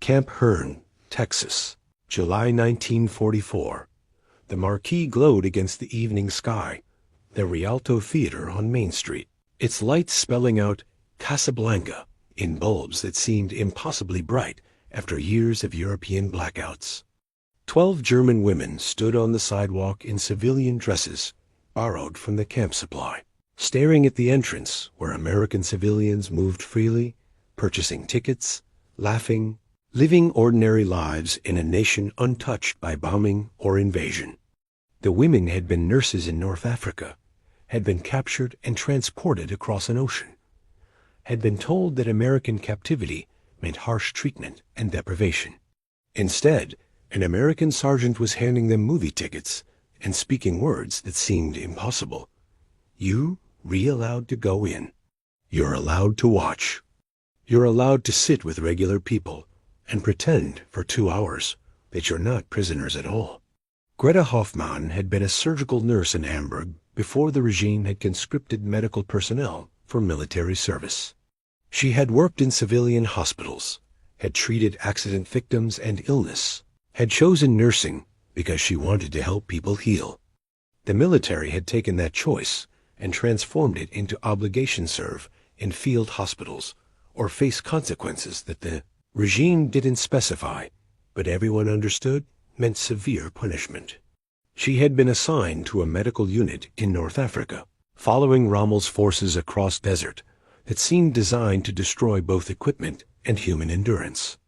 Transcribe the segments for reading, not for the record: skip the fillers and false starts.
Camp Hearn, Texas, July 1944. The marquee glowed against the evening sky, the Rialto Theater on Main Street, its lights spelling out Casablanca in bulbs that seemed impossibly bright after years of European blackouts. 12 German women stood on the sidewalk in civilian dresses, borrowed from the camp supply, staring at the entrance where American civilians moved freely, purchasing tickets, laughing, living ordinary lives in a nation untouched by bombing or invasion. The women had been nurses in North Africa, had been captured and transported across an ocean, had been told that American captivity meant harsh treatment and deprivation. Instead, an American sergeant was handing them movie tickets and speaking words that seemed impossible. You re-allowed to go in. You're allowed to watch. You're allowed to sit with regular people and pretend for 2 hours that you're not prisoners at all. Greta Hoffmann had been a surgical nurse in Hamburg before the regime had conscripted medical personnel for military service. She had worked in civilian hospitals, had treated accident victims and illness, had chosen nursing because she wanted to help people heal. The military had taken that choice and transformed it into obligation serve in field hospitals or face consequences that the regime didn't specify, but everyone understood meant severe punishment. She had been assigned to a medical unit in North Africa, following Rommel's forces across desert that seemed designed to destroy both equipment and human endurance.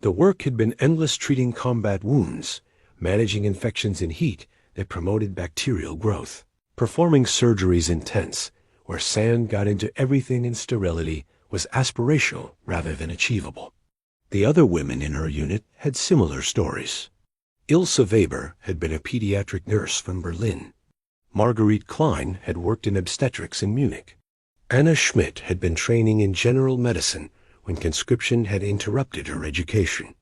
The work had been endless, treating combat wounds, managing infections in heat that promoted bacterial growth, performing surgeries in tents where sand got into everything and sterility was aspirational rather than achievable. The other women in her unit had similar stories. Ilse Weber had been a pediatric nurse from Berlin. Marguerite Klein had worked in obstetrics in Munich. Anna Schmidt had been training in general medicine when conscription had interrupted her education.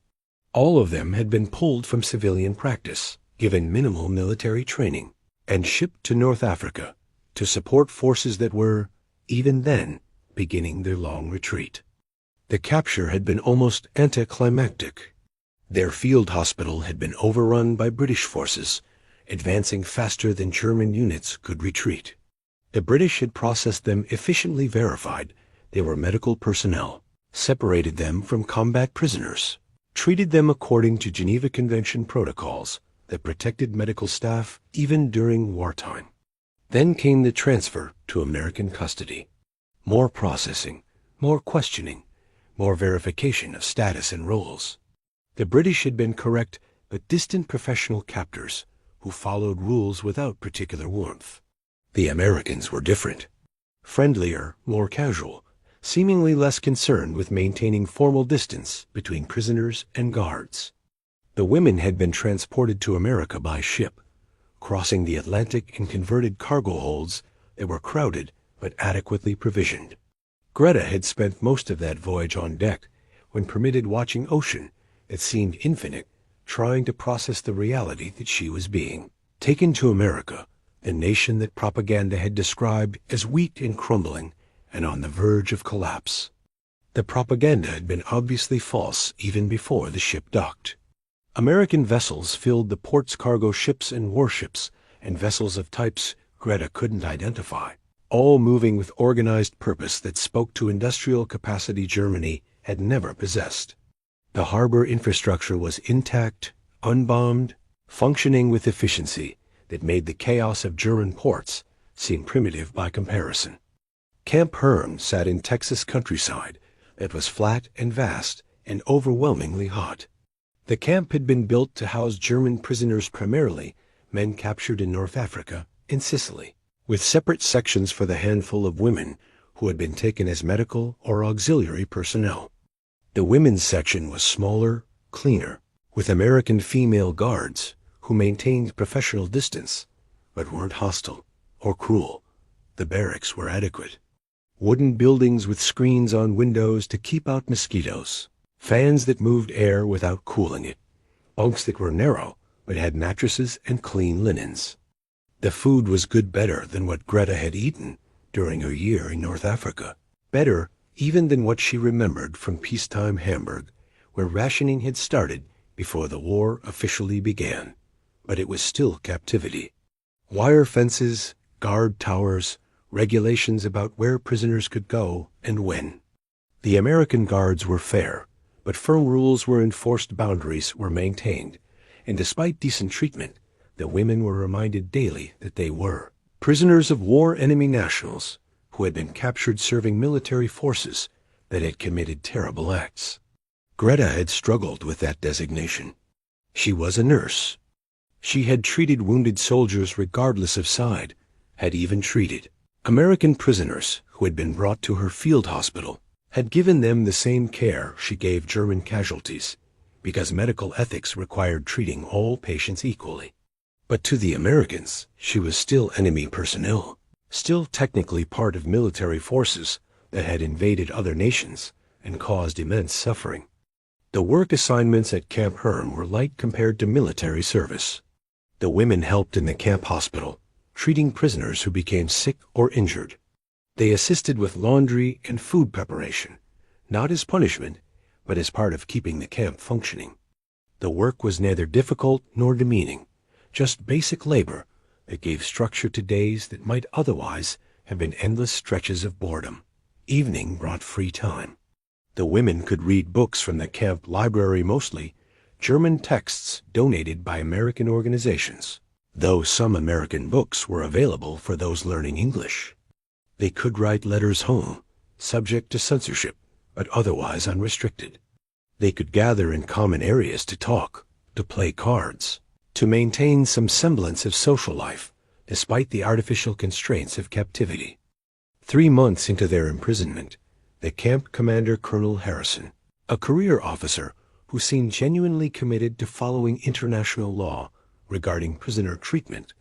All of them had been pulled from civilian practice, given minimal military training, and shipped to North Africa to support forces that were, even then, beginning their long retreat. The capture had been almost anticlimactic. Their field hospital had been overrun by British forces, advancing faster than German units could retreat. The British had processed them, efficiently verified they were medical personnel, separated them from combat prisoners, treated them according to Geneva Convention protocols that protected medical staff even during wartime. Then came the transfer to American custody. More processing, more questioning, more verification of status and roles. The British had been correct but distant professional captors who followed rules without particular warmth. The Americans were different. Friendlier, more casual, seemingly less concerned with maintaining formal distance between prisoners and guards. The women had been transported to America by ship, crossing the Atlantic in converted cargo holds that were crowded but adequately provisioned. Greta had spent most of that voyage on deck when permitted watching ocean that seemed infinite, trying to process the reality that she was being taken to America, the nation that propaganda had described as weak and crumbling and on the verge of collapse. The propaganda had been obviously false even before the ship docked. American vessels filled the port's cargo ships and warships, and vessels of types Greta couldn't identify, all moving with organized purpose that spoke to industrial capacity Germany had never possessed. The harbor infrastructure was intact, unbombed, functioning with efficiency that made the chaos of German ports seem primitive by comparison. Camp Hearn sat in Texas countryside that was flat and vast and overwhelmingly hot. The camp had been built to house German prisoners, primarily men captured in North Africa and Sicily, with separate sections for the handful of women who had been taken as medical or auxiliary personnel. The women's section was smaller, cleaner, with American female guards who maintained professional distance but weren't hostile or cruel. The barracks were adequate. Wooden buildings with screens on windows to keep out mosquitoes, fans that moved air without cooling it, bunks that were narrow but had mattresses and clean linens. The food was good, better than what Greta had eaten during her year in North Africa, better even than what she remembered from peacetime Hamburg, where rationing had started before the war officially began. But it was still captivity. Wire fences, guard towers, regulations about where prisoners could go and when. The American guards were fair, but firm rules were enforced, boundaries were maintained, and despite decent treatment, the women were reminded daily that they were prisoners of war, enemy nationals who had been captured serving military forces that had committed terrible acts. Greta had struggled with that designation. She was a nurse. She had treated wounded soldiers regardless of side, had even treated American prisoners who had been brought to her field hospital, had given them the same care she gave German casualties, because medical ethics required treating all patients equally. But to the Americans, she was still enemy personnel, still technically part of military forces that had invaded other nations and caused immense suffering. The work assignments at Camp Herm were light compared to military service. The women helped in the camp hospital, treating prisoners who became sick or injured. They assisted with laundry and food preparation, not as punishment, but as part of keeping the camp functioning. The work was neither difficult nor demeaning, just basic labor that gave structure to days that might otherwise have been endless stretches of boredom. Evening brought free time. The women could read books from the camp library, mostly German texts donated by American organizations, though some American books were available for those learning English. They could write letters home, subject to censorship, but otherwise unrestricted. They could gather in common areas to talk, to play cards, to maintain some semblance of social life, despite the artificial constraints of captivity. 3 months into their imprisonment, the camp commander, Colonel Harrison, a career officer who seemed genuinely committed to following international law regarding prisoner treatment,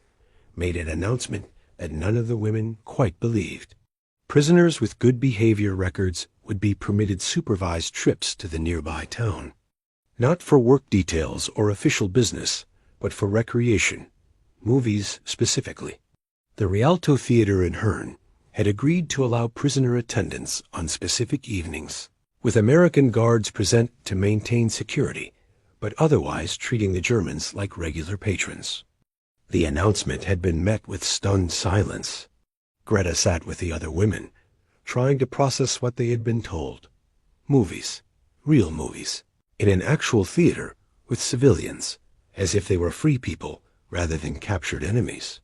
made an announcement that none of the women quite believed. Prisoners with good behavior records would be permitted supervised trips to the nearby town, not for work details or official business, but for recreation, movies specifically. The Rialto Theater in Herne had agreed to allow prisoner attendance on specific evenings, with American guards present to maintain security, but otherwise treating the Germans like regular patrons. The announcement had been met with stunned silence. Greta sat with the other women, trying to process what they had been told. Movies, real movies, in an actual theater with civilians, as if they were free people rather than captured enemies.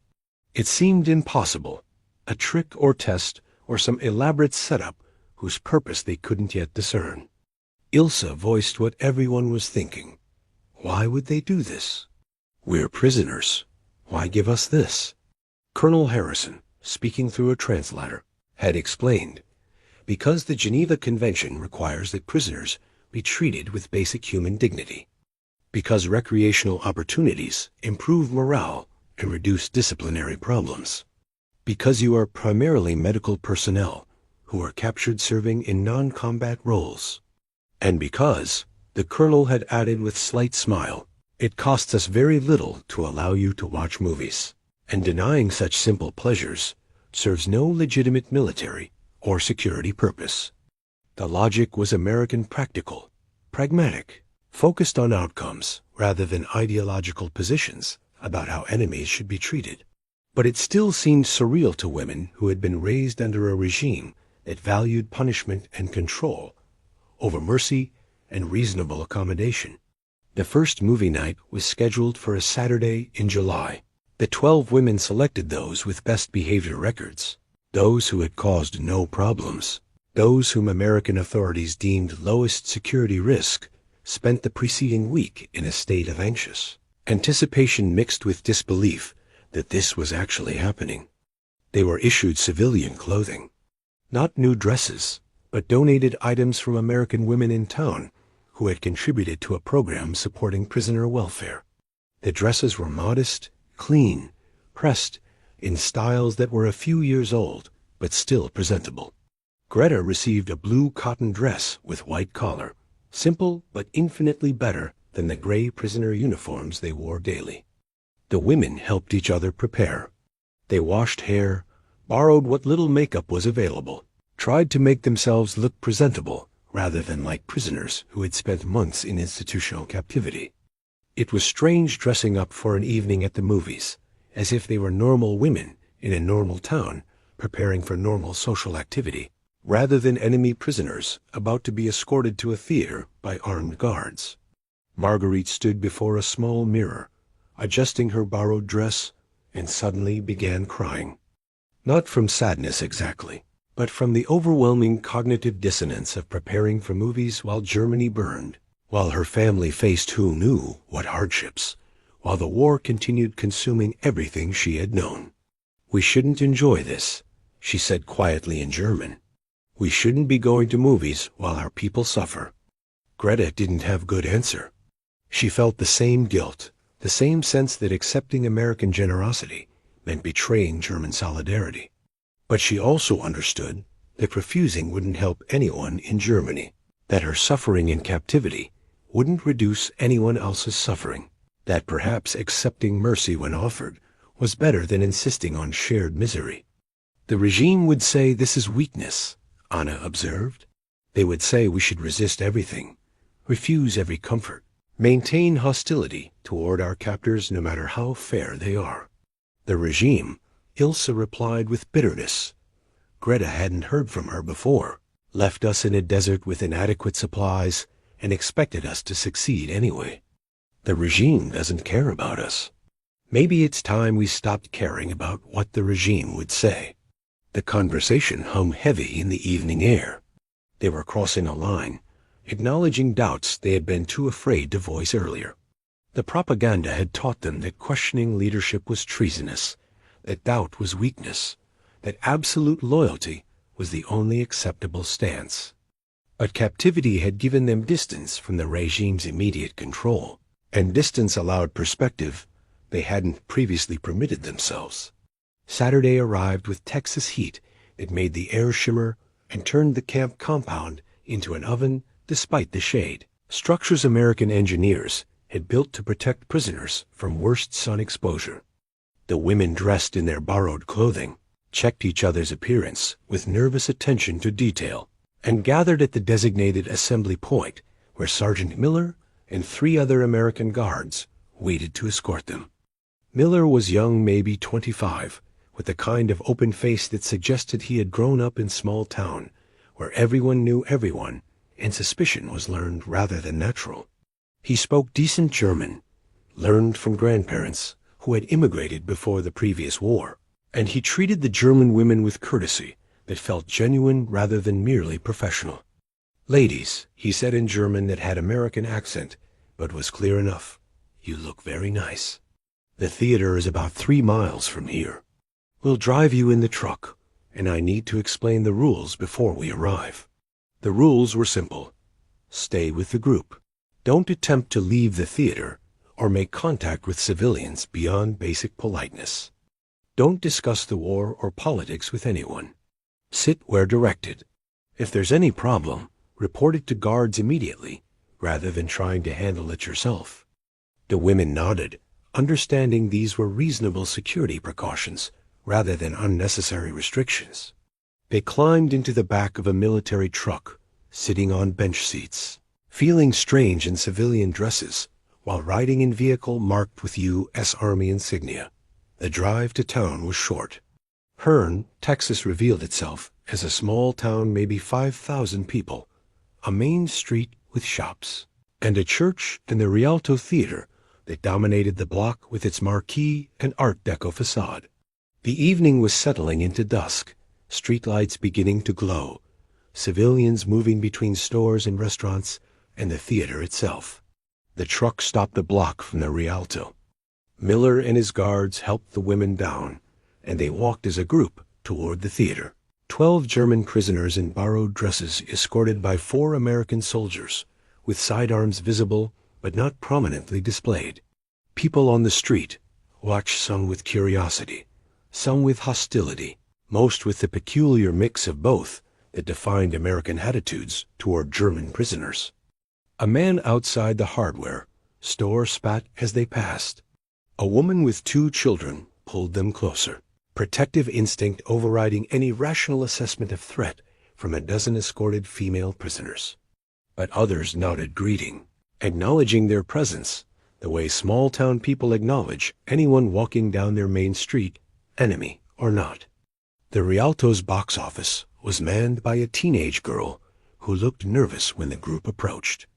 It seemed impossible, a trick or test or some elaborate setup whose purpose they couldn't yet discern. Ilsa voiced what everyone was thinking. Why would they do this? We're prisoners. Why give us this? Colonel Harrison, speaking through a translator, had explained, because the Geneva Convention requires that prisoners be treated with basic human dignity, because recreational opportunities improve morale and reduce disciplinary problems, because you are primarily medical personnel who are captured serving in non-combat roles, and because, the colonel had added with slight smile, it costs us very little to allow you to watch movies, and denying such simple pleasures serves no legitimate military or security purpose. The logic was American, practical, pragmatic, focused on outcomes rather than ideological positions about how enemies should be treated. But it still seemed surreal to women who had been raised under a regime that valued punishment and control over mercy and reasonable accommodation. The first movie night was scheduled for a Saturday in July. The 12 women selected those with best behavior records, those who had caused no problems, those whom American authorities deemed lowest security risk, spent the preceding week in a state of anxious anticipation mixed with disbelief that this was actually happening. They were issued civilian clothing, not new dresses, but donated items from American women in town who had contributed to a program supporting prisoner welfare. The dresses were modest, clean, pressed, in styles that were a few years old, but still presentable. Greta received a blue cotton dress with white collar, simple but infinitely better than the gray prisoner uniforms they wore daily. The women helped each other prepare. They washed hair, borrowed what little makeup was available, tried to make themselves look presentable rather than like prisoners who had spent months in institutional captivity. It was strange dressing up for an evening at the movies, as if they were normal women in a normal town preparing for normal social activity, rather than enemy prisoners about to be escorted to a theater by armed guards. Marguerite stood before a small mirror, adjusting her borrowed dress, and suddenly began crying. Not from sadness exactly, but from the overwhelming cognitive dissonance of preparing for movies while Germany burned, while her family faced who knew what hardships, while the war continued consuming everything she had known. "We shouldn't enjoy this," she said quietly in German. "We shouldn't be going to movies while our people suffer." Greta didn't have good answer. She felt the same guilt, the same sense that accepting American generosity meant betraying German solidarity. But she also understood that refusing wouldn't help anyone in Germany, that her suffering in captivity wouldn't reduce anyone else's suffering, that perhaps accepting mercy when offered was better than insisting on shared misery. "The regime would say this is weakness," Anna observed. "They would say we should resist everything, refuse every comfort, maintain hostility toward our captors no matter how fair they are." "The regime," Ilse replied with bitterness. Greta hadn't heard from her before, left us in a desert with inadequate supplies, and expected us to succeed anyway. "The regime doesn't care about us. Maybe it's time we stopped caring about what the regime would say." The conversation hung heavy in the evening air. They were crossing a line, acknowledging doubts they had been too afraid to voice earlier. The propaganda had taught them that questioning leadership was treasonous, that doubt was weakness, that absolute loyalty was the only acceptable stance. But captivity had given them distance from the regime's immediate control, and distance allowed perspective they hadn't previously permitted themselves. Saturday arrived with Texas heat that made the air shimmer and turned the camp compound into an oven despite the shade. Structures American engineers had built to protect prisoners from worst sun exposure. The women dressed in their borrowed clothing checked each other's appearance with nervous attention to detail, and gathered at the designated assembly point where Sergeant Miller and 3 other American guards waited to escort them. Miller was young, maybe 25, with the kind of open face that suggested he had grown up in small town, where everyone knew everyone, and suspicion was learned rather than natural. He spoke decent German, learned from grandparents who had immigrated before the previous war, and he treated the German women with courtesy that felt genuine rather than merely professional. "Ladies," he said in German that had American accent, but was clear enough, "you look very nice. The theater is about 3 miles from here. We'll drive you in the truck, and I need to explain the rules before we arrive." The rules were simple. Stay with the group. Don't attempt to leave the theater or make contact with civilians beyond basic politeness. Don't discuss the war or politics with anyone. Sit where directed. If there's any problem, report it to guards immediately, rather than trying to handle it yourself. The women nodded, understanding these were reasonable security precautions rather than unnecessary restrictions. They climbed into the back of a military truck, sitting on bench seats, feeling strange in civilian dresses while riding in vehicle marked with U.S. Army insignia. The drive to town was short. Hearne, Texas revealed itself as a small town, maybe 5,000 people, a main street with shops, and a church and the Rialto Theater that dominated the block with its marquee and Art Deco facade. The evening was settling into dusk, streetlights beginning to glow, civilians moving between stores and restaurants, and the theater itself. The truck stopped a block from the Rialto. Miller and his guards helped the women down, and they walked as a group toward the theater. 12 German prisoners in borrowed dresses escorted by 4 American soldiers, with sidearms visible but not prominently displayed. People on the street watched, some with curiosity, some with hostility, most with the peculiar mix of both that defined American attitudes toward German prisoners. A man outside the hardware store spat as they passed. A woman with 2 children pulled them closer, protective instinct overriding any rational assessment of threat from a dozen escorted female prisoners. but others nodded greeting, acknowledging their presence, the way small-town people acknowledge anyone walking down their main street, enemy or not. The Rialto's box office was manned by a teenage girl who looked nervous when the group approached.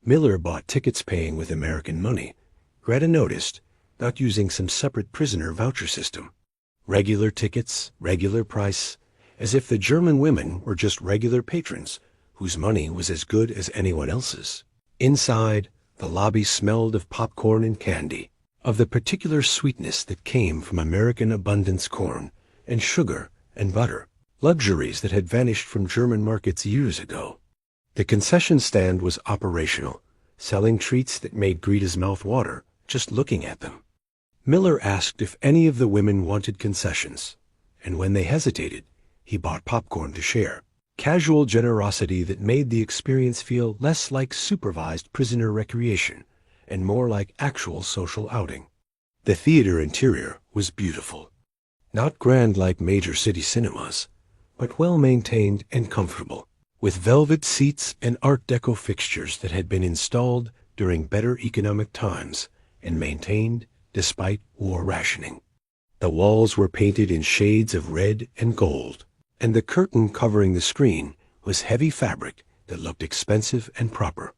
Miller bought tickets paying with American money. Greta noticed, not using some separate prisoner voucher system. Regular tickets, regular price, as if the German women were just regular patrons whose money was as good as anyone else's. Inside, the lobby smelled of popcorn and candy, of the particular sweetness that came from American abundance corn and sugar and butter, luxuries that had vanished from German markets years ago. The concession stand was operational, selling treats that made Greta's mouth water just looking at them. Miller asked if any of the women wanted concessions, and when they hesitated, he bought popcorn to share. Casual generosity that made the experience feel less like supervised prisoner recreation and more like actual social outing. The theater interior was beautiful. Not grand like major city cinemas, but well-maintained and comfortable, with velvet seats and Art Deco fixtures that had been installed during better economic times and maintained despite war rationing. The walls were painted in shades of red and gold, and the curtain covering the screen was heavy fabric that looked expensive and proper.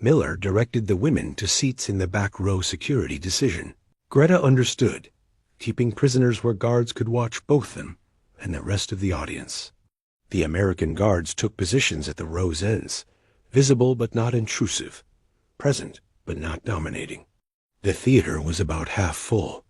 Miller directed the women to seats in the back row security decision. Greta understood, keeping prisoners where guards could watch both them and the rest of the audience. The American guards took positions at the row's ends, visible but not intrusive, present but not dominating. The theater was about half full.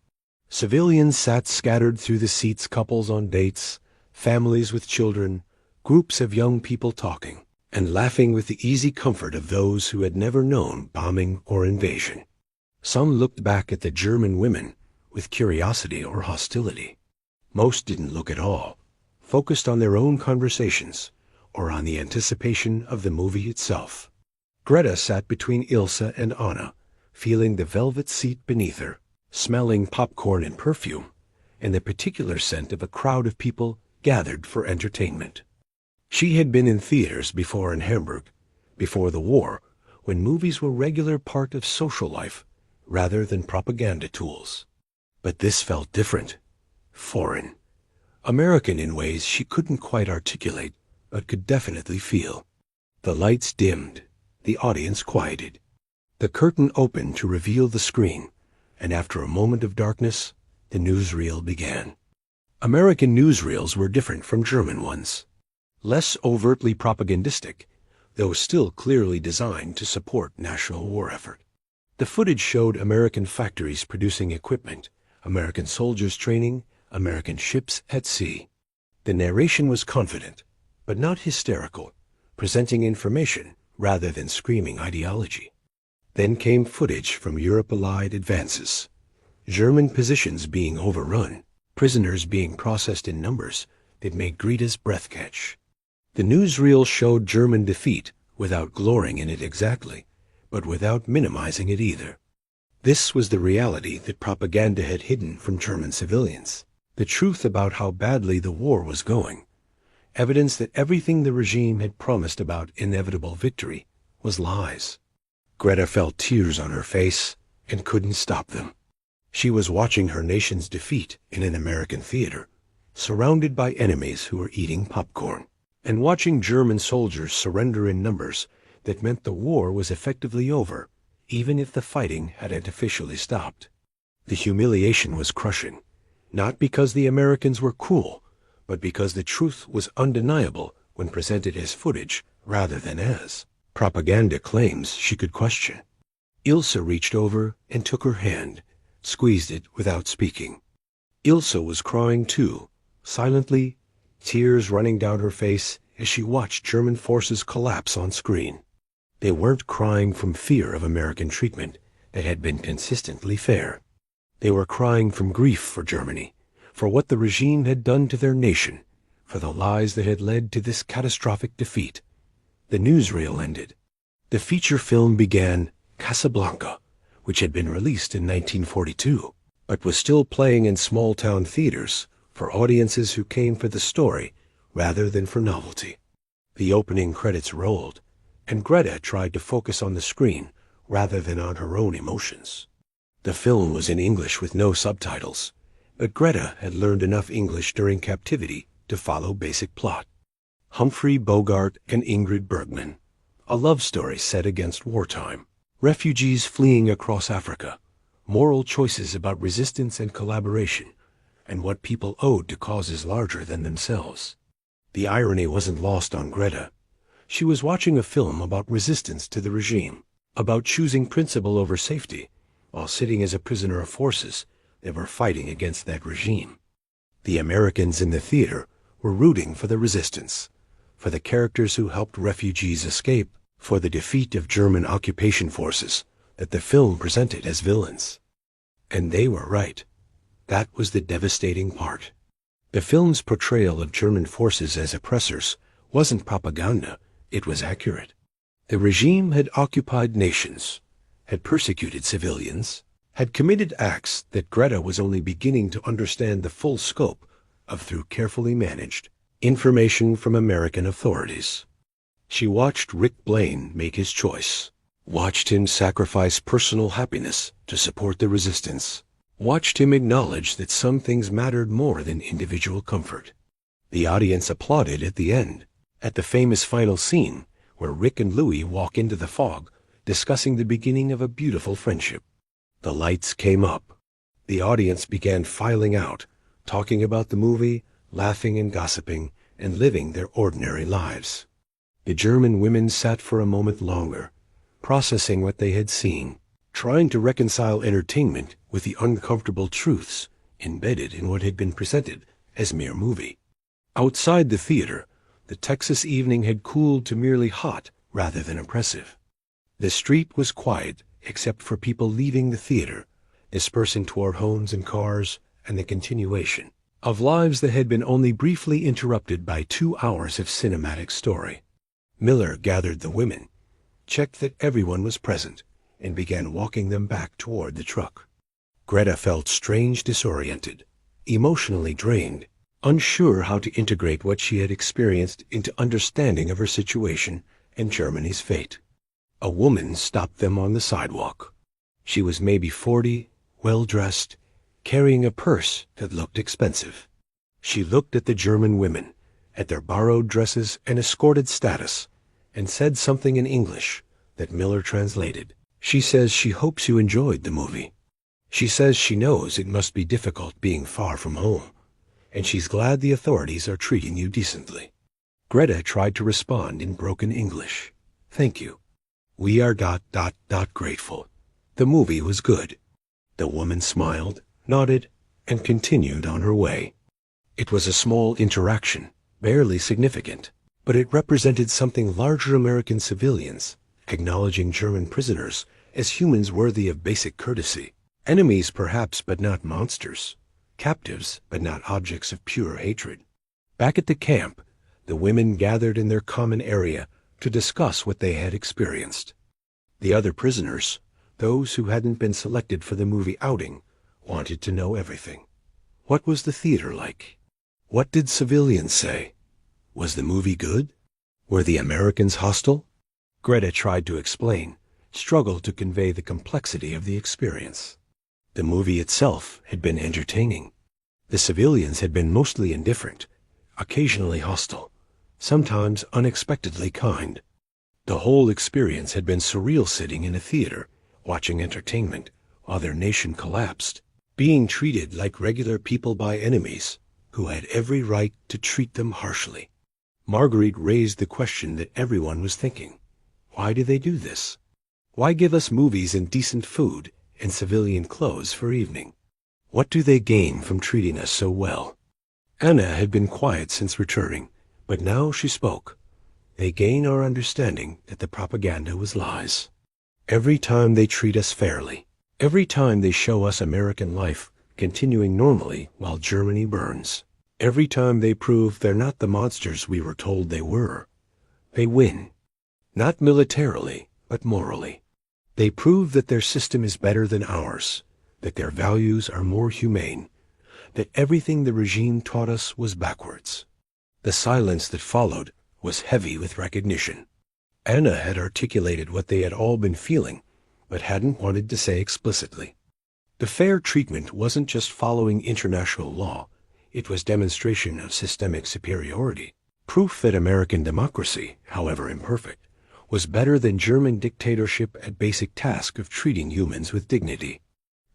Civilians sat scattered through the seats, couples on dates, families with children, groups of young people talking and laughing with the easy comfort of those who had never known bombing or invasion. Some looked back at the German women with curiosity or hostility. Most didn't look at all, focused on their own conversations or on the anticipation of the movie itself. Greta sat between Ilse and Anna, feeling the velvet seat beneath her, smelling popcorn and perfume, and the particular scent of a crowd of people gathered for entertainment. She had been in theaters before in Hamburg, before the war, when movies were a regular part of social life rather than propaganda tools. But this felt different, foreign, American in ways she couldn't quite articulate, but could definitely feel. The lights dimmed, the audience quieted. The curtain opened to reveal the screen, and after a moment of darkness, the newsreel began. American newsreels were different from German ones. Less overtly propagandistic, though still clearly designed to support national war effort. The footage showed American factories producing equipment, American soldiers training, American ships at sea. The narration was confident, but not hysterical, presenting information rather than screaming ideology. Then came footage from Europe-Allied advances, German positions being overrun, prisoners being processed in numbers that made Greta's breath catch. The newsreel showed German defeat without glorying in it exactly, but without minimizing it either. This was the reality that propaganda had hidden from German civilians, the truth about how badly the war was going, evidence that everything the regime had promised about inevitable victory was lies. Greta felt tears on her face and couldn't stop them. She was watching her nation's defeat in an American theater, surrounded by enemies who were eating popcorn, and watching German soldiers surrender in numbers that meant the war was effectively over, even if the fighting hadn't officially stopped. The humiliation was crushing, not because the Americans were cruel, but because the truth was undeniable when presented as footage rather than as propaganda claims she could question. Ilse reached over and took her hand, squeezed it without speaking. Ilse was crying too, silently, tears running down her face as she watched German forces collapse on screen. They weren't crying from fear of American treatment that had been consistently fair. They were crying from grief for Germany, for what the regime had done to their nation, for the lies that had led to this catastrophic defeat. The newsreel ended. The feature film began Casablanca, which had been released in 1942, but was still playing in small-town theaters for audiences who came for the story rather than for novelty. The opening credits rolled, and Greta tried to focus on the screen rather than on her own emotions. The film was in English with no subtitles, but Greta had learned enough English during captivity to follow basic plot. Humphrey Bogart and Ingrid Bergman, a love story set against wartime. Refugees fleeing across Africa, moral choices about resistance and collaboration, and what people owed to causes larger than themselves. The irony wasn't lost on Greta. She was watching a film about resistance to the regime, about choosing principle over safety, while sitting as a prisoner of forces that were fighting against that regime. The Americans in the theater were rooting for the resistance, for the characters who helped refugees escape, for the defeat of German occupation forces that the film presented as villains. And they were right. That was the devastating part. The film's portrayal of German forces as oppressors wasn't propaganda, it was accurate. The regime had occupied nations, had persecuted civilians, had committed acts that Greta was only beginning to understand the full scope of through carefully managed information from American authorities. She watched Rick Blaine make his choice, watched him sacrifice personal happiness to support the resistance, watched him acknowledge that some things mattered more than individual comfort. The audience applauded at the end, at the famous final scene where Rick and Louis walk into the fog, discussing the beginning of a beautiful friendship. The lights came up. The audience began filing out, talking about the movie, laughing and gossiping, and living their ordinary lives. The German women sat for a moment longer, processing what they had seen, trying to reconcile entertainment with the uncomfortable truths embedded in what had been presented as mere movie. Outside the theater, the Texas evening had cooled to merely hot rather than oppressive. The street was quiet except for people leaving the theater, dispersing toward homes and cars, and the continuation of lives that had been only briefly interrupted by 2 hours of cinematic story. Miller gathered the women, checked that everyone was present, and began walking them back toward the truck. Greta felt strange, disoriented, emotionally drained, unsure how to integrate what she had experienced into understanding of her situation and Germany's fate. A woman stopped them on the sidewalk. She was maybe 40, well-dressed, carrying a purse that looked expensive. She looked at the German women, at their borrowed dresses and escorted status, and said something in English that Miller translated. She says she hopes you enjoyed the movie. She says she knows it must be difficult being far from home, and she's glad the authorities are treating you decently. Greta tried to respond in broken English. Thank you. We are ... grateful. The movie was good. The woman smiled, nodded, and continued on her way. It was a small interaction, barely significant, but it represented something larger. American civilians acknowledging German prisoners as humans worthy of basic courtesy, enemies perhaps but not monsters, captives but not objects of pure hatred. Back at the camp, the women gathered in their common area to discuss what they had experienced. The other prisoners, those who hadn't been selected for the movie outing, wanted to know everything. What was the theater like? What did civilians say? Was the movie good? Were the Americans hostile? Greta tried to explain, struggled to convey the complexity of the experience. The movie itself had been entertaining. The civilians had been mostly indifferent, occasionally hostile, sometimes unexpectedly kind. The whole experience had been surreal, sitting in a theater, watching entertainment, while their nation collapsed, being treated like regular people by enemies who had every right to treat them harshly. Marguerite raised the question that everyone was thinking. Why do they do this? Why give us movies and decent food and civilian clothes for evening? What do they gain from treating us so well? Anna had been quiet since returning, but now she spoke. They gain our understanding that the propaganda was lies. Every time they treat us fairly, every time they show us American life continuing normally while Germany burns, every time they prove they're not the monsters we were told they were, they win. Not militarily, but morally. They prove that their system is better than ours, that their values are more humane, that everything the regime taught us was backwards. The silence that followed was heavy with recognition. Anna had articulated what they had all been feeling, but hadn't wanted to say explicitly. The fair treatment wasn't just following international law, it was demonstration of systemic superiority, proof that American democracy, however imperfect, was better than German dictatorship at basic task of treating humans with dignity.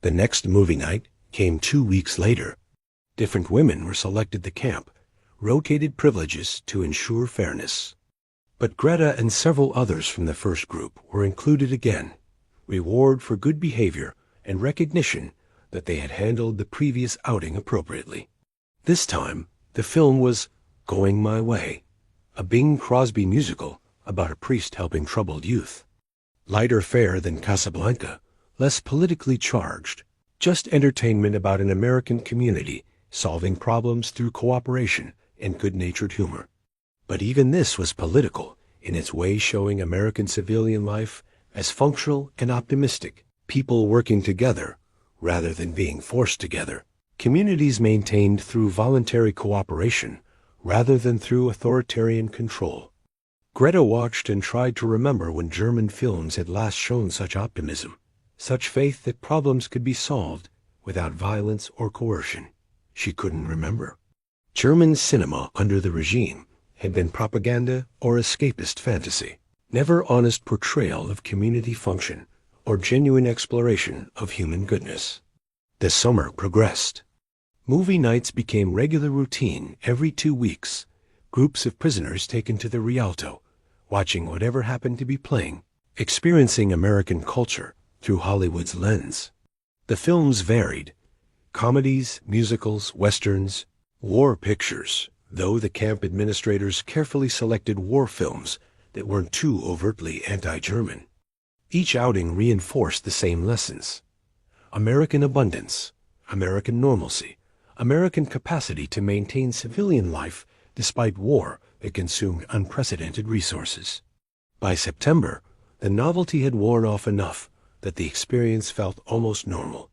The next movie night came 2 weeks later. Different women were selected to camp, rotated privileges to ensure fairness. But Greta and several others from the first group were included again, reward for good behavior and recognition that they had handled the previous outing appropriately. This time, the film was Going My Way, a Bing Crosby musical about a priest helping troubled youth. Lighter fare than Casablanca, less politically charged, just entertainment about an American community solving problems through cooperation and good-natured humor. But even this was political, in its way showing American civilian life as functional and optimistic, people working together rather than being forced together, communities maintained through voluntary cooperation rather than through authoritarian control. Greta watched and tried to remember when German films had last shown such optimism, such faith that problems could be solved without violence or coercion. She couldn't remember. German cinema under the regime had been propaganda or escapist fantasy, never honest portrayal of community function or genuine exploration of human goodness. The summer progressed. Movie nights became regular routine every 2 weeks, groups of prisoners taken to the Rialto, watching whatever happened to be playing, experiencing American culture through Hollywood's lens. The films varied: comedies, musicals, westerns, war pictures, though the camp administrators carefully selected war films that weren't too overtly anti-German. Each outing reinforced the same lessons: American abundance, American normalcy, American capacity to maintain civilian life despite war that consumed unprecedented resources. By September, the novelty had worn off enough that the experience felt almost normal.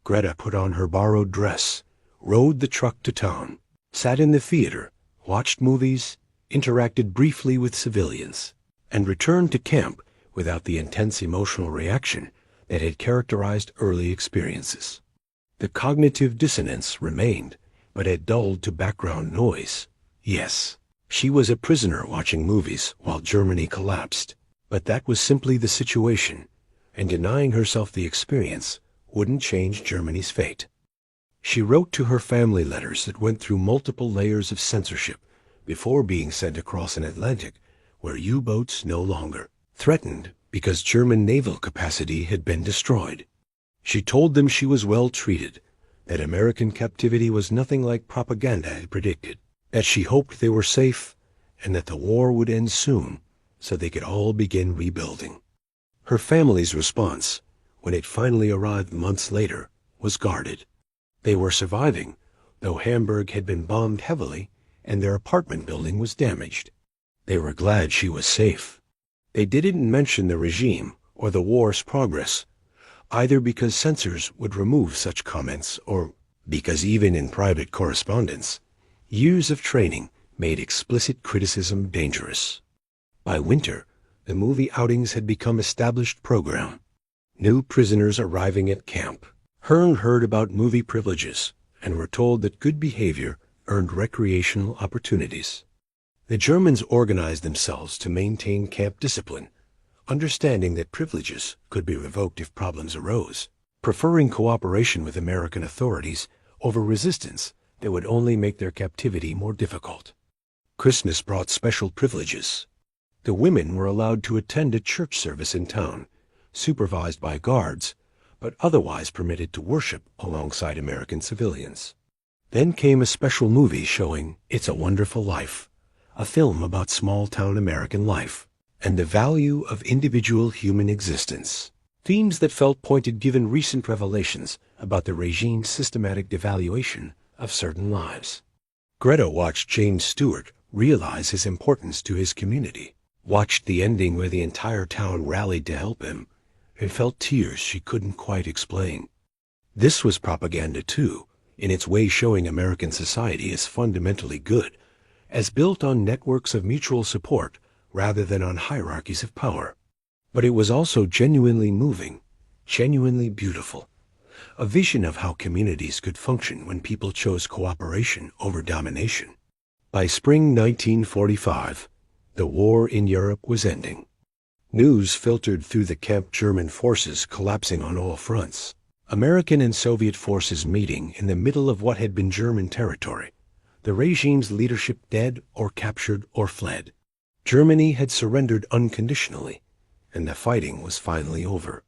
Greta put on her borrowed dress, rode the truck to town, sat in the theater, watched movies, interacted briefly with civilians, and returned to camp without the intense emotional reaction that had characterized early experiences. The cognitive dissonance remained, but had dulled to background noise. Yes, she was a prisoner watching movies while Germany collapsed, but that was simply the situation, and denying herself the experience wouldn't change Germany's fate. She wrote to her family letters that went through multiple layers of censorship before being sent across an Atlantic where U-boats no longer threatened because German naval capacity had been destroyed. She told them she was well treated, that American captivity was nothing like propaganda had predicted, that she hoped they were safe, and that the war would end soon so they could all begin rebuilding. Her family's response, when it finally arrived months later, was guarded. They were surviving, though Hamburg had been bombed heavily and their apartment building was damaged. They were glad she was safe. They didn't mention the regime or the war's progress, either because censors would remove such comments or because even in private correspondence, years of training made explicit criticism dangerous. By winter, the movie outings had become established program. New prisoners arriving at camp. Hearn heard about movie privileges and were told that good behavior earned recreational opportunities. The Germans organized themselves to maintain camp discipline, understanding that privileges could be revoked if problems arose, preferring cooperation with American authorities over resistance that would only make their captivity more difficult. Christmas brought special privileges. The women were allowed to attend a church service in town, supervised by guards, but otherwise permitted to worship alongside American civilians. Then came a special movie showing It's a Wonderful Life, a film about small-town American life and the value of individual human existence, themes that felt pointed given recent revelations about the regime's systematic devaluation of certain lives. Greta watched James Stewart realize his importance to his community, watched the ending where the entire town rallied to help him, and felt tears she couldn't quite explain. This was propaganda too, in its way showing American society as fundamentally good, as built on networks of mutual support rather than on hierarchies of power. But it was also genuinely moving, genuinely beautiful. A vision of how communities could function when people chose cooperation over domination. By spring 1945, the war in Europe was ending. News filtered through the camp German forces collapsing on all fronts. American and Soviet forces meeting in the middle of what had been German territory. The regime's leadership dead or captured or fled. Germany had surrendered unconditionally, and the fighting was finally over.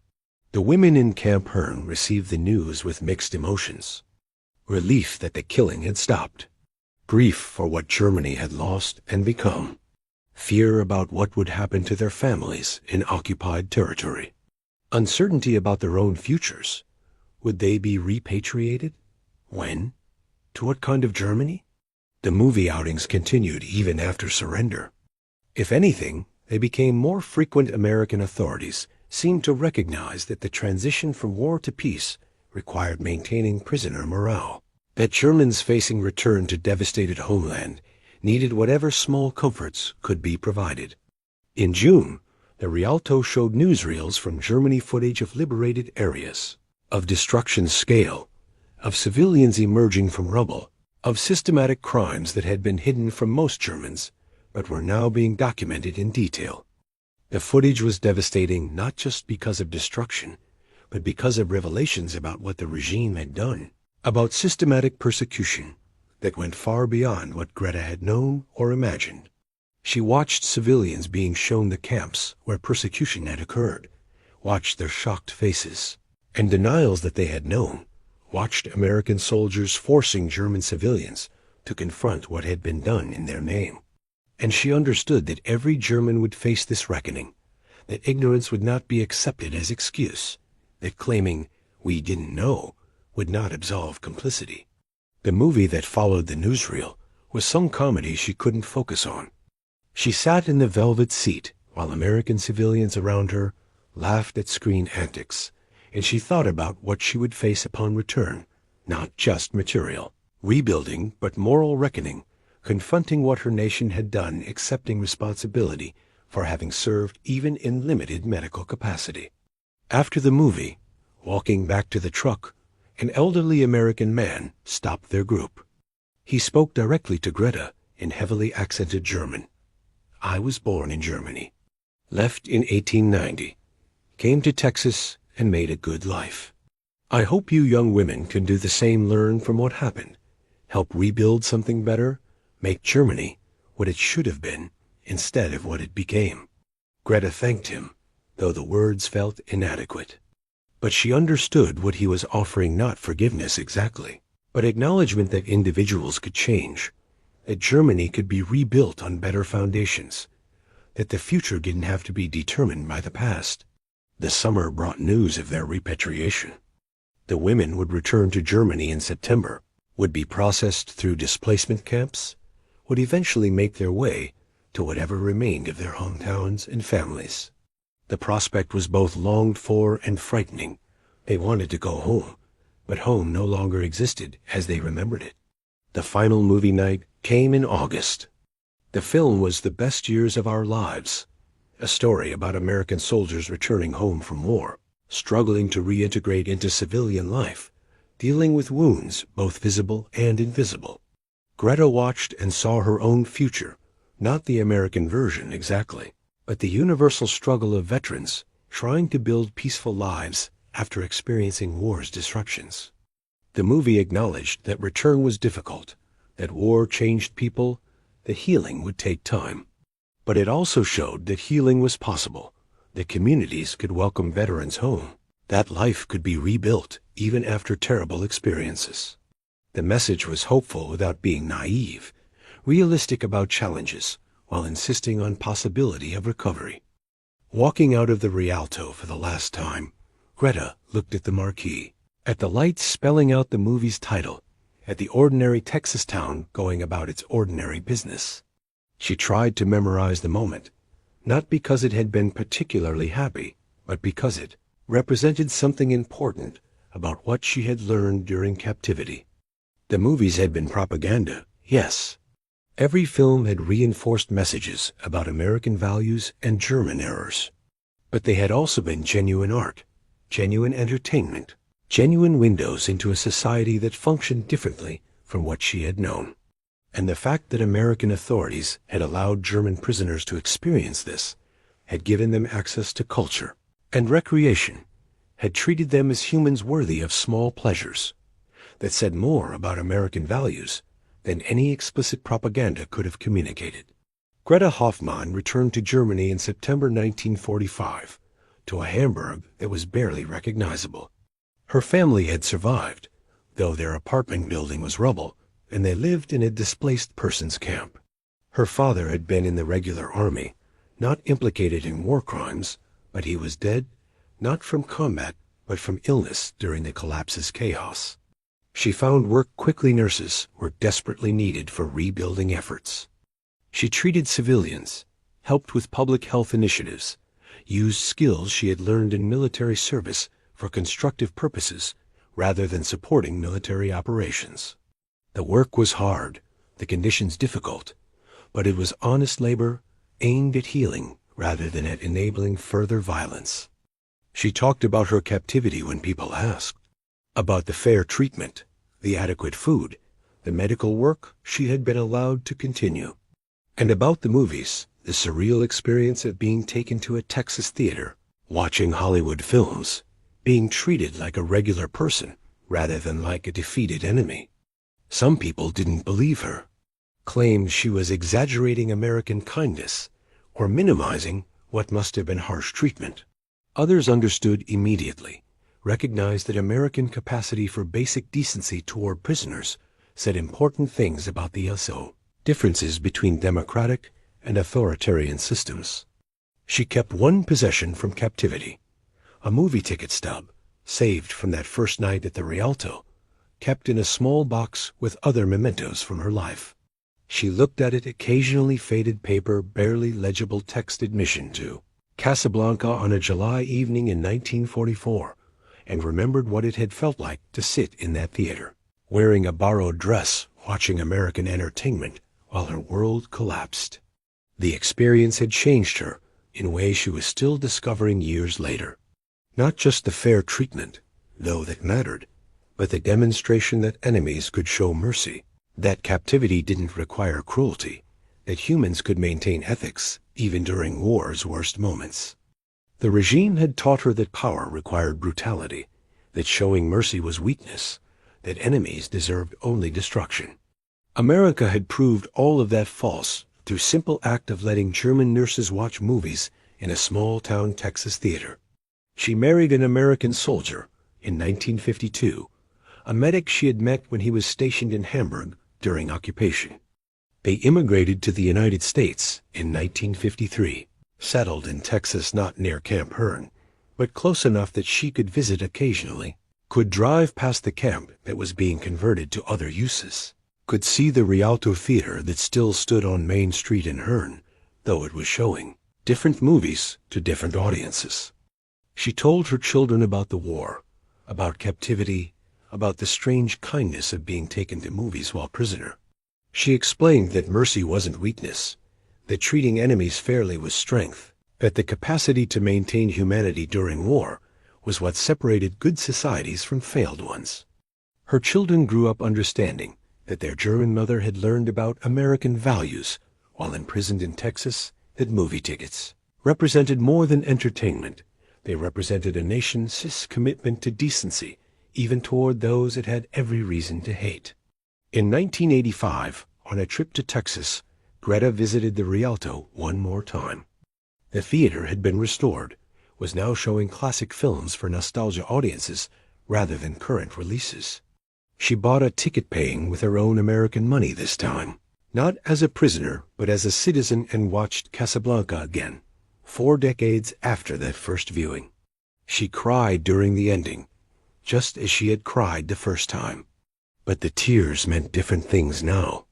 The women in Camp Hearn received the news with mixed emotions. Relief that the killing had stopped. Grief for what Germany had lost and become. Fear about what would happen to their families in occupied territory. Uncertainty about their own futures. Would they be repatriated? When? To what kind of Germany? The movie outings continued even after surrender. If anything, they became more frequent. American authorities seemed to recognize that the transition from war to peace required maintaining prisoner morale, that Germans facing return to devastated homeland needed whatever small comforts could be provided. In June, the Rialto showed newsreels from Germany footage of liberated areas, of destruction scale, of civilians emerging from rubble, of systematic crimes that had been hidden from most Germans, but were now being documented in detail. The footage was devastating not just because of destruction, but because of revelations about what the regime had done, about systematic persecution that went far beyond what Greta had known or imagined. She watched civilians being shown the camps where persecution had occurred, watched their shocked faces and denials that they had known, watched American soldiers forcing German civilians to confront what had been done in their name. And she understood that every German would face this reckoning, that ignorance would not be accepted as excuse, that claiming "we didn't know" would not absolve complicity. The movie that followed the newsreel was some comedy she couldn't focus on. She sat in the velvet seat while American civilians around her laughed at screen antics, and she thought about what she would face upon return, not just material, rebuilding, but moral reckoning, confronting what her nation had done, accepting responsibility for having served even in limited medical capacity. After the movie, walking back to the truck, an elderly American man stopped their group. He spoke directly to Greta in heavily accented German. "I was born in Germany, left in 1890, came to Texas and made a good life. I hope you young women can do the same, learn from what happened, help rebuild something better, make Germany what it should have been instead of what it became." Greta thanked him, though the words felt inadequate. But she understood what he was offering, not forgiveness exactly, but acknowledgement that individuals could change, that Germany could be rebuilt on better foundations, that the future didn't have to be determined by the past. The summer brought news of their repatriation. The women would return to Germany in September, would be processed through displacement camps, would eventually make their way to whatever remained of their hometowns and families. The prospect was both longed for and frightening. They wanted to go home, but home no longer existed as they remembered it. The final movie night came in August. The film was The Best Years of Our Lives, a story about American soldiers returning home from war, struggling to reintegrate into civilian life, dealing with wounds both visible and invisible. Greta watched and saw her own future, not the American version exactly, but the universal struggle of veterans trying to build peaceful lives after experiencing war's disruptions. The movie acknowledged that return was difficult, that war changed people, that healing would take time. But it also showed that healing was possible, that communities could welcome veterans home, that life could be rebuilt even after terrible experiences. The message was hopeful without being naive, realistic about challenges, while insisting on possibility of recovery. Walking out of the Rialto for the last time, Greta looked at the marquee, at the lights spelling out the movie's title, at the ordinary Texas town going about its ordinary business. She tried to memorize the moment, not because it had been particularly happy, but because it represented something important about what she had learned during captivity. The movies had been propaganda, yes, Every film had reinforced messages about American values and German errors. But they had also been genuine art, genuine entertainment, genuine windows into a society that functioned differently from what she had known. And the fact that American authorities had allowed German prisoners to experience this, had given them access to culture and recreation, had treated them as humans worthy of small pleasures, that said more about American values than any explicit propaganda could have communicated. Greta Hoffmann returned to Germany in September 1945, to a Hamburg that was barely recognizable. Her family had survived, though their apartment building was rubble, and they lived in a displaced persons camp. Her father had been in the regular army, not implicated in war crimes, but he was dead, not from combat, but from illness during the collapse's chaos. She found work quickly. Nurses were desperately needed for rebuilding efforts. She treated civilians, helped with public health initiatives, used skills she had learned in military service for constructive purposes rather than supporting military operations. The work was hard, the conditions difficult, but it was honest labor aimed at healing rather than at enabling further violence. She talked about her captivity when people asked, about the fair treatment, the adequate food, the medical work she had been allowed to continue, and about the movies, the surreal experience of being taken to a Texas theater, watching Hollywood films, being treated like a regular person rather than like a defeated enemy. Some people didn't believe her, claimed she was exaggerating American kindness or minimizing what must have been harsh treatment. Others understood immediately, recognized that American capacity for basic decency toward prisoners said important things about the SO, differences between democratic and authoritarian systems. She kept one possession from captivity, a movie ticket stub, saved from that first night at the Rialto, kept in a small box with other mementos from her life. She looked at it, occasionally faded paper, barely legible text admission to Casablanca on a July evening in 1944, and remembered what it had felt like to sit in that theater, wearing a borrowed dress, watching American entertainment while her world collapsed. The experience had changed her in ways she was still discovering years later. Not just the fair treatment, though that mattered, but the demonstration that enemies could show mercy, that captivity didn't require cruelty, that humans could maintain ethics even during war's worst moments. The regime had taught her that power required brutality, that showing mercy was weakness, that enemies deserved only destruction. America had proved all of that false through simple act of letting German nurses watch movies in a small-town Texas theater. She married an American soldier in 1952, a medic she had met when he was stationed in Hamburg during occupation. They immigrated to the United States in 1953, settled in Texas, not near Camp Hearn, but close enough that she could visit occasionally, could drive past the camp that was being converted to other uses, could see the Rialto Theater that still stood on Main Street in Hearn, though it was showing different movies to different audiences. She told her children about the war, about captivity, about the strange kindness of being taken to movies while prisoner. She explained that mercy wasn't weakness, that treating enemies fairly was strength, that the capacity to maintain humanity during war was what separated good societies from failed ones. Her children grew up understanding that their German mother had learned about American values while imprisoned in Texas, that movie tickets represented more than entertainment. They represented a nation's commitment to decency, even toward those it had every reason to hate. In 1985, on a trip to Texas, Greta visited the Rialto one more time. The theater had been restored, was now showing classic films for nostalgia audiences rather than current releases. She bought a ticket paying with her own American money this time, not as a prisoner but as a citizen, and watched Casablanca again, 4 decades after that first viewing. She cried during the ending, just as she had cried the first time. But the tears meant different things now.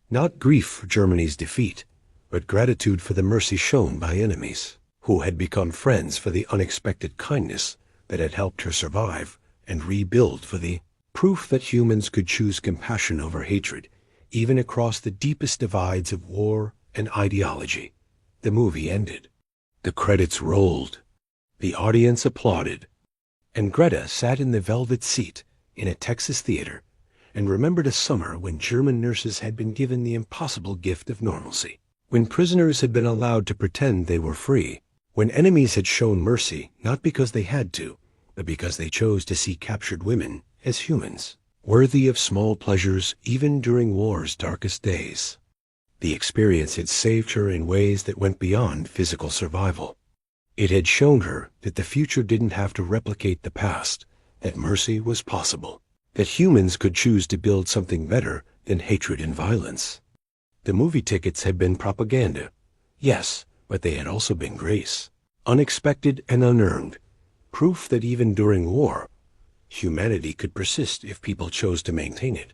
Not grief for Germany's defeat, but gratitude for the mercy shown by enemies, who had become friends for the unexpected kindness that had helped her survive, and rebuild for the proof that humans could choose compassion over hatred, even across the deepest divides of war and ideology. The movie ended. The credits rolled. The audience applauded. And Greta sat in the velvet seat in a Texas theater and remembered a summer when German nurses had been given the impossible gift of normalcy, when prisoners had been allowed to pretend they were free, when enemies had shown mercy not because they had to, but because they chose to see captured women as humans, worthy of small pleasures even during war's darkest days. The experience had saved her in ways that went beyond physical survival. It had shown her that the future didn't have to replicate the past, that mercy was possible, that humans could choose to build something better than hatred and violence. The movie tickets had been propaganda, yes, but they had also been grace, unexpected and unearned, proof that even during war, humanity could persist if people chose to maintain it.